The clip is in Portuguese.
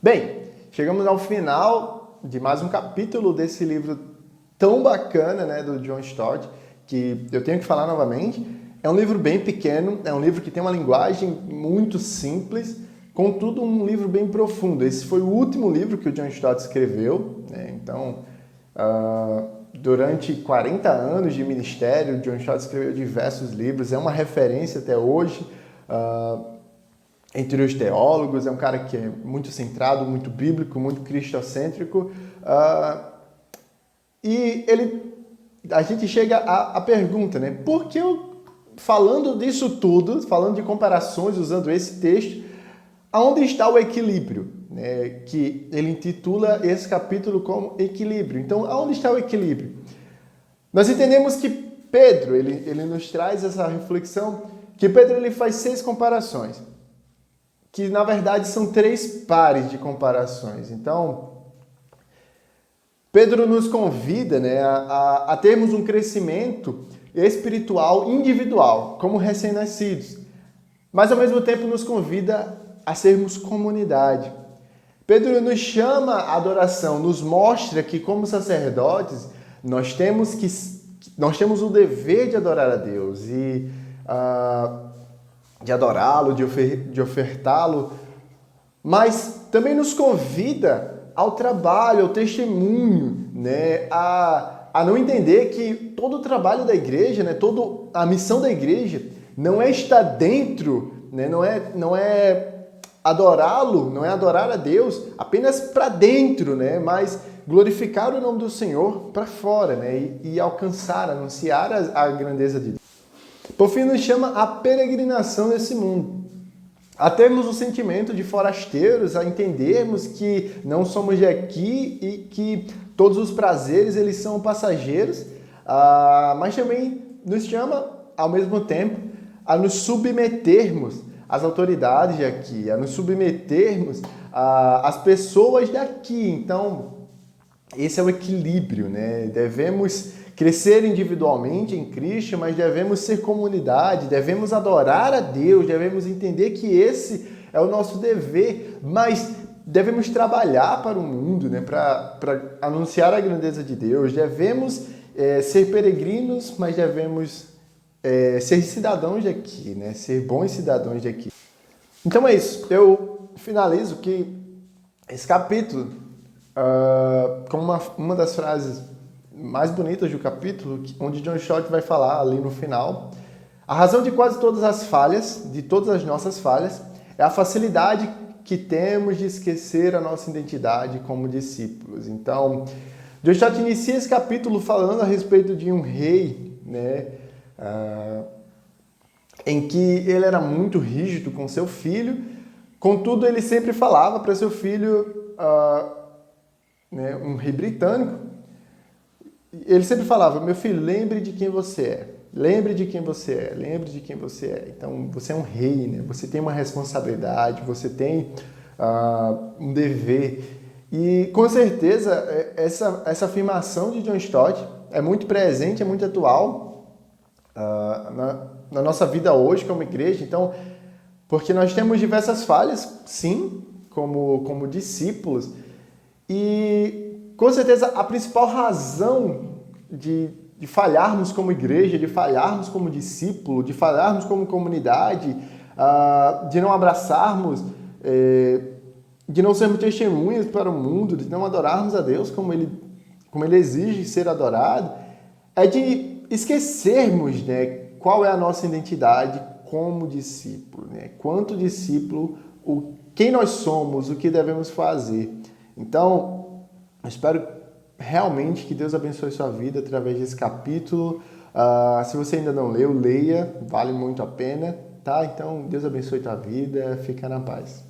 Bem, chegamos ao final de mais um capítulo desse livro tão bacana, né, do John Stott, que eu tenho que falar novamente. É um livro bem pequeno, é um livro que tem uma linguagem muito simples, contudo um livro bem profundo. Esse foi o último livro que o John Stott escreveu, né? Então, durante 40 anos de ministério, o John Stott escreveu diversos livros, é uma referência até hoje entre os teólogos, é um cara que é muito centrado, muito bíblico, muito cristocêntrico, e a gente chega à pergunta, né? Por que falando disso tudo, falando de comparações, usando esse texto, aonde está o equilíbrio? Né? Que ele intitula esse capítulo como equilíbrio. Então, aonde está o equilíbrio? Nós entendemos que Pedro, ele nos traz essa reflexão, que Pedro ele faz 6 comparações, que na verdade são 3 pares de comparações. Então, Pedro nos convida, né, a termos um crescimento espiritual individual, como recém-nascidos, mas ao mesmo tempo nos convida a sermos comunidade. Pedro nos chama à adoração, nos mostra que como sacerdotes nós temos o dever de adorar a Deus e de adorá-lo, de ofertá-lo, mas também nos convida ao trabalho, ao testemunho, né? A não entender que todo o trabalho da igreja, né? Toda a missão da igreja não é estar dentro, né? Não é adorá-lo, não é adorar a Deus apenas para dentro, né? Mas glorificar o nome do Senhor para fora, né? E alcançar, anunciar a grandeza de Deus. Por fim, nos chama a peregrinação nesse mundo, a termos o sentimento de forasteiros, a entendermos que não somos de aqui e que todos os prazeres eles são passageiros, mas também nos chama, ao mesmo tempo, a nos submetermos às autoridades de aqui, a nos submetermos às pessoas daqui. Então, esse é o equilíbrio, né? Devemos crescer individualmente em Cristo, mas devemos ser comunidade, devemos adorar a Deus, devemos entender que esse é o nosso dever, mas devemos trabalhar para o mundo, né? Para anunciar a grandeza de Deus, devemos ser peregrinos, mas devemos ser cidadãos de aqui, né? Ser bons cidadãos de aqui. Então é isso, eu finalizo que esse capítulo, com uma das frases mais bonitas do capítulo, onde John Stott vai falar ali no final, a razão de quase todas as falhas, de todas as nossas falhas, é a facilidade que temos de esquecer a nossa identidade como discípulos. Então, John Stott inicia esse capítulo falando a respeito de um rei, né, em que ele era muito rígido com seu filho, contudo ele sempre falava para seu filho, né, um rei britânico, ele sempre falava: meu filho, lembre de quem você é. Lembre de quem você é. Lembre de quem você é. Então, você é um rei, né? Você tem uma responsabilidade, você tem um dever. E, com certeza, essa afirmação de John Stott é muito presente, é muito atual na nossa vida hoje como igreja. Então, porque nós temos diversas falhas, sim, como discípulos. E com certeza a principal razão de falharmos como igreja, de falharmos como discípulo, de falharmos como comunidade, de não abraçarmos, de não sermos testemunhas para o mundo, de não adorarmos a Deus como Ele exige ser adorado, é de esquecermos, né, qual é a nossa identidade como discípulo, né? Quanto discípulo, quem nós somos, o que devemos fazer. Então, eu espero realmente que Deus abençoe sua vida através desse capítulo. Se você ainda não leu, leia, vale muito a pena, tá? Então, Deus abençoe tua vida, fica na paz.